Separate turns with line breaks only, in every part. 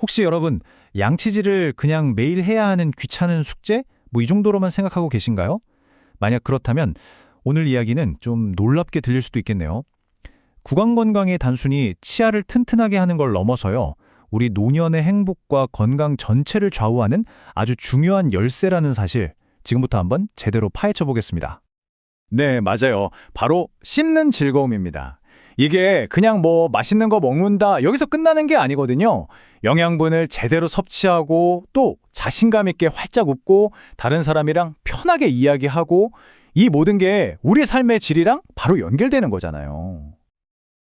혹시 여러분 양치질을 그냥 매일 해야 하는 귀찮은 숙제? 뭐 이 정도로만 생각하고 계신가요? 만약 그렇다면 오늘 이야기는 좀 놀랍게 들릴 수도 있겠네요. 구강 건강이 단순히 치아를 튼튼하게 하는 걸 넘어서요. 우리 노년의 행복과 건강 전체를 좌우하는 아주 중요한 열쇠라는 사실, 지금부터 한번 제대로 파헤쳐 보겠습니다.
네, 맞아요. 바로 씹는 즐거움입니다. 이게 그냥 뭐 맛있는 거 먹는다 여기서 끝나는 게 아니거든요. 영양분을 제대로 섭취하고 또 자신감 있게 활짝 웃고 다른 사람이랑 편하게 이야기하고 이 모든 게 우리 삶의 질이랑 바로 연결되는 거잖아요.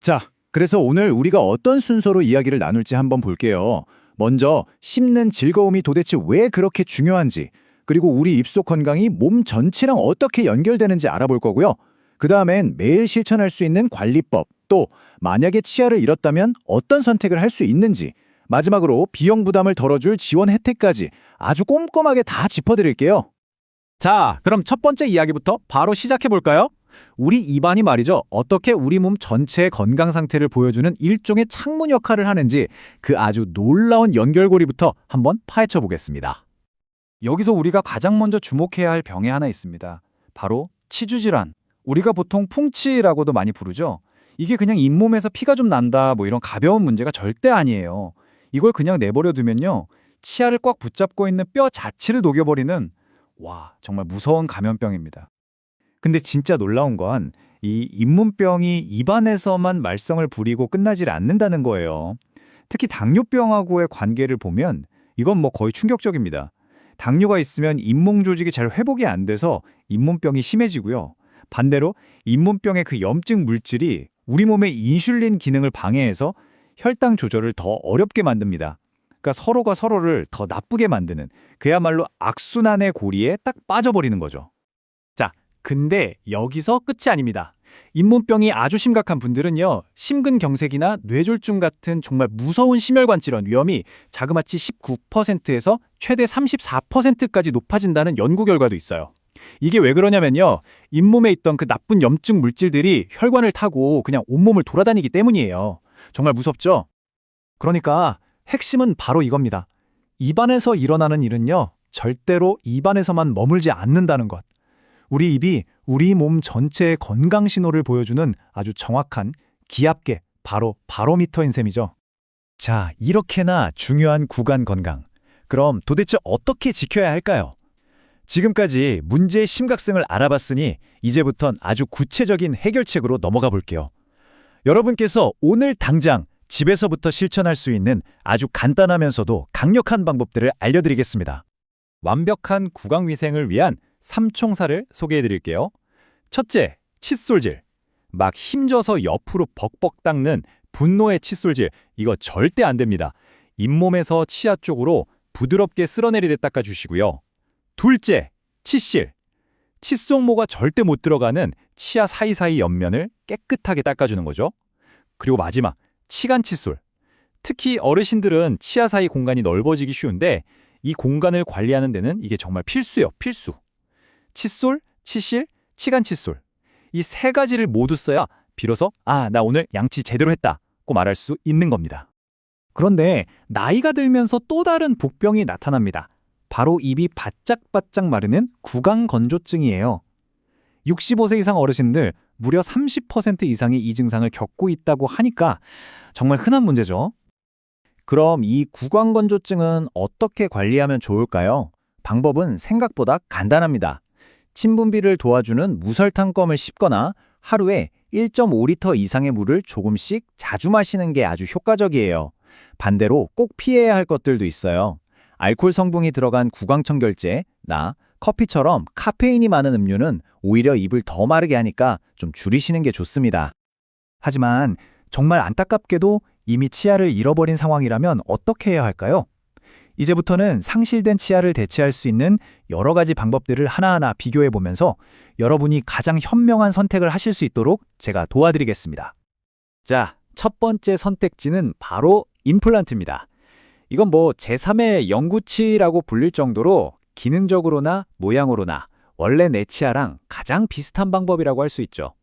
자, 그래서 오늘 우리가 어떤 순서로 이야기를 나눌지 한번 볼게요. 먼저 씹는 즐거움이 도대체 왜 그렇게 중요한지, 그리고 우리 입속 건강이 몸 전체랑 어떻게 연결되는지 알아볼 거고요. 그 다음엔 매일 실천할 수 있는 관리법, 또 만약에 치아를 잃었다면 어떤 선택을 할 수 있는지, 마지막으로 비용 부담을 덜어줄 지원 혜택까지 아주 꼼꼼하게 다 짚어드릴게요.
자, 그럼 첫 번째 이야기부터 바로 시작해 볼까요? 우리 입안이 말이죠. 어떻게 우리 몸 전체의 건강 상태를 보여주는 일종의 창문 역할을 하는지 그 아주 놀라운 연결고리부터 한번 파헤쳐 보겠습니다. 여기서 우리가 가장 먼저 주목해야 할 병이 하나 있습니다. 바로 치주질환. 우리가 보통 풍치라고도 많이 부르죠. 이게 그냥 잇몸에서 피가 좀 난다 뭐 이런 가벼운 문제가 절대 아니에요. 이걸 그냥 내버려 두면요. 치아를 꽉 붙잡고 있는 뼈 자체를 녹여버리는 정말 무서운 감염병입니다.
근데 진짜 놀라운 건 이 잇몸병이 입안에서만 말썽을 부리고 끝나질 않는다는 거예요. 특히 당뇨병하고의 관계를 보면 이건 뭐 거의 충격적입니다. 당뇨가 있으면 잇몸 조직이 잘 회복이 안 돼서 잇몸병이 심해지고요. 반대로 잇몸병의 그 염증 물질이 우리 몸의 인슐린 기능을 방해해서 혈당 조절을 더 어렵게 만듭니다. 그러니까 서로가 서로를 더 나쁘게 만드는 그야말로 악순환의 고리에 딱 빠져버리는 거죠.
근데 여기서 끝이 아닙니다. 잇몸병이 아주 심각한 분들은요. 심근경색이나 뇌졸중 같은 정말 무서운 심혈관 질환 위험이 자그마치 19%에서 최대 34%까지 높아진다는 연구 결과도 있어요. 이게 왜 그러냐면요. 잇몸에 있던 그 나쁜 염증 물질들이 혈관을 타고 그냥 온몸을 돌아다니기 때문이에요. 정말 무섭죠?
그러니까 핵심은 바로 이겁니다. 입안에서 일어나는 일은요. 절대로 입안에서만 머물지 않는다는 것. 우리 입이 우리 몸 전체의 건강 신호를 보여주는 아주 정확한 기압계, 바로 바로미터인 셈이죠. 자, 이렇게나 중요한 구강 건강. 그럼 도대체 어떻게 지켜야 할까요? 지금까지 문제의 심각성을 알아봤으니 이제부턴 아주 구체적인 해결책으로 넘어가 볼게요. 여러분께서 오늘 당장 집에서부터 실천할 수 있는 아주 간단하면서도 강력한 방법들을 알려드리겠습니다. 완벽한 구강 위생을 위한 3총사를 소개해드릴게요. 첫째, 칫솔질. 막 힘줘서 옆으로 벅벅 닦는 분노의 칫솔질. 이거 절대 안 됩니다. 잇몸에서 치아 쪽으로 부드럽게 쓸어내리듯 닦아주시고요. 둘째, 칫실. 칫솔모가 절대 못 들어가는 치아 사이사이 옆면을 깨끗하게 닦아주는 거죠. 그리고 마지막, 치간 칫솔. 특히 어르신들은 치아 사이 공간이 넓어지기 쉬운데 이 공간을 관리하는 데는 이게 정말 필수예요, 필수. 칫솔, 치실, 치간 칫솔. 이 세 가지를 모두 써야 비로소 나 오늘 양치 제대로 했다고 말할 수 있는 겁니다. 그런데 나이가 들면서 또 다른 복병이 나타납니다. 바로 입이 바짝바짝 마르는 구강 건조증이에요. 65세 이상 어르신들 무려 30% 이상이 이 증상을 겪고 있다고 하니까 정말 흔한 문제죠. 그럼 이 구강 건조증은 어떻게 관리하면 좋을까요? 방법은 생각보다 간단합니다. 침분비를 도와주는 무설탕껌을 씹거나 하루에 1.5리터 이상의 물을 조금씩 자주 마시는 게 아주 효과적이에요. 반대로 꼭 피해야 할 것들도 있어요. 알코올 성분이 들어간 구강청결제, 커피처럼 카페인이 많은 음료는 오히려 입을 더 마르게 하니까 좀 줄이시는 게 좋습니다. 하지만 정말 안타깝게도 이미 치아를 잃어버린 상황이라면 어떻게 해야 할까요? 이제부터는 상실된 치아를 대체할 수 있는 여러 가지 방법들을 하나하나 비교해보면서 여러분이 가장 현명한 선택을 하실 수 있도록 제가 도와드리겠습니다.
자, 첫 번째 선택지는 바로 임플란트입니다. 이건 뭐 제3의 영구치라고 불릴 정도로 기능적으로나 모양으로나 원래 내 치아랑 가장 비슷한 방법이라고 할 수 있죠.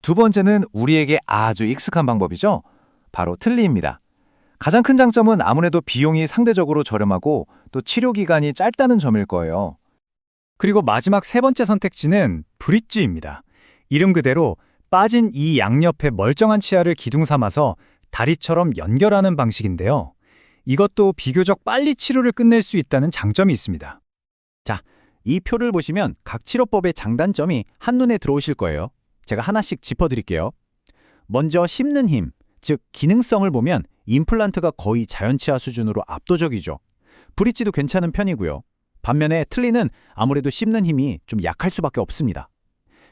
두 번째는 우리에게 아주 익숙한 방법이죠. 바로 틀니입니다. 가장 큰 장점은 아무래도 비용이 상대적으로 저렴하고 또 치료 기간이 짧다는 점일 거예요. 그리고 마지막 세 번째 선택지는 브릿지입니다. 이름 그대로 빠진 이 양옆의 멀쩡한 치아를 기둥 삼아서 다리처럼 연결하는 방식인데요. 이것도 비교적 빨리 치료를 끝낼 수 있다는 장점이 있습니다.
이 표를 보시면 각 치료법의 장단점이 한눈에 들어오실 거예요. 제가 하나씩 짚어드릴게요. 먼저 씹는 힘, 즉 기능성을 보면 임플란트가 거의 자연치아 수준으로 압도적이죠. 브릿지도 괜찮은 편이고요. 반면에 틀니는 아무래도 씹는 힘이 좀 약할 수밖에 없습니다.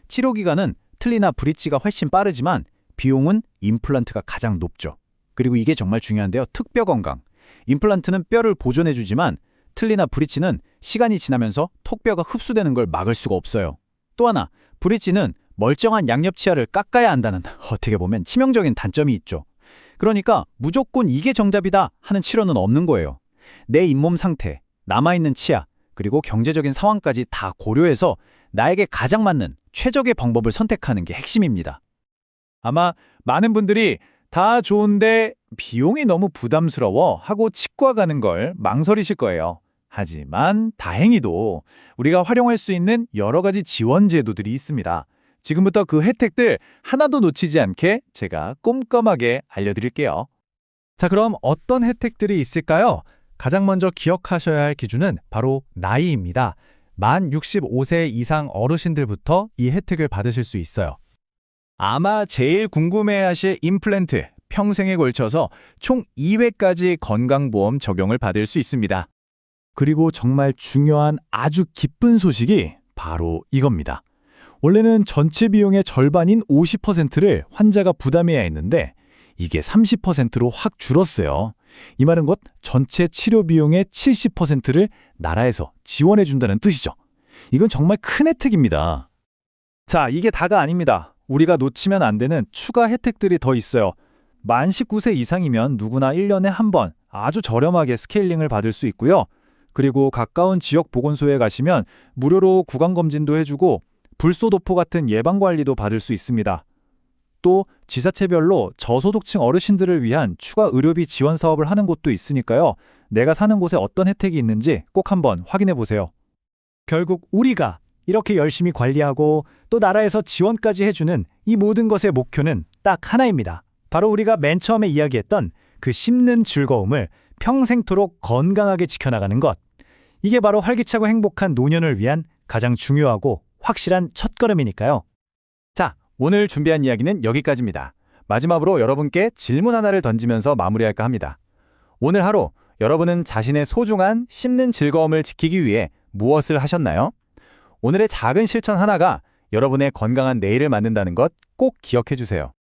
치료 기간은 틀니나 브릿지가 훨씬 빠르지만 비용은 임플란트가 가장 높죠. 그리고 이게 정말 중요한데요. 특뼈 건강. 임플란트는 뼈를 보존해주지만 틀니나 브릿지는 시간이 지나면서 톡뼈가 흡수되는 걸 막을 수가 없어요. 또 하나, 브릿지는 멀쩡한 양옆 치아를 깎아야 한다는 어떻게 보면 치명적인 단점이 있죠. 그러니까 무조건 이게 정답이다 하는 치료는 없는 거예요. 내 잇몸 상태, 남아있는 치아, 그리고 경제적인 상황까지 다 고려해서 나에게 가장 맞는 최적의 방법을 선택하는 게 핵심입니다.
아마 많은 분들이 다 좋은데 비용이 너무 부담스러워 하고 치과 가는 걸 망설이실 거예요. 하지만 다행히도 우리가 활용할 수 있는 여러 가지 지원 제도들이 있습니다. 지금부터 그 혜택들 하나도 놓치지 않게 제가 꼼꼼하게 알려드릴게요. 자, 그럼 어떤 혜택들이 있을까요? 가장 먼저 기억하셔야 할 기준은 바로 나이입니다. 만 65세 이상 어르신들부터 이 혜택을 받으실 수 있어요. 아마 제일 궁금해하실 임플란트, 평생에 걸쳐서 총 2회까지 건강보험 적용을 받을 수 있습니다. 그리고 정말 중요한 아주 기쁜 소식이 바로 이겁니다. 원래는 전체 비용의 절반인 50%를 환자가 부담해야 했는데 이게 30%로 확 줄었어요. 이 말은 곧 전체 치료 비용의 70%를 나라에서 지원해 준다는 뜻이죠. 이건 정말 큰 혜택입니다. 자, 이게 다가 아닙니다. 우리가 놓치면 안 되는 추가 혜택들이 더 있어요. 만 19세 이상이면 누구나 1년에 한 번 아주 저렴하게 스케일링을 받을 수 있고요. 그리고 가까운 지역 보건소에 가시면 무료로 구강검진도 해주고 불소도포 같은 예방관리도 받을 수 있습니다. 또 지자체별로 저소득층 어르신들을 위한 추가 의료비 지원 사업을 하는 곳도 있으니까요. 내가 사는 곳에 어떤 혜택이 있는지 꼭 한번 확인해 보세요. 결국 우리가 이렇게 열심히 관리하고 또 나라에서 지원까지 해주는 이 모든 것의 목표는 딱 하나입니다. 바로 우리가 맨 처음에 이야기했던 그 씹는 즐거움을 평생토록 건강하게 지켜나가는 것. 이게 바로 활기차고 행복한 노년을 위한 가장 중요하고 확실한 첫걸음이니까요.
자, 오늘 준비한 이야기는 여기까지입니다. 마지막으로 여러분께 질문 하나를 던지면서 마무리할까 합니다. 오늘 하루 여러분은 자신의 소중한 씹는 즐거움을 지키기 위해 무엇을 하셨나요? 오늘의 작은 실천 하나가 여러분의 건강한 내일을 만든다는 것 꼭 기억해 주세요.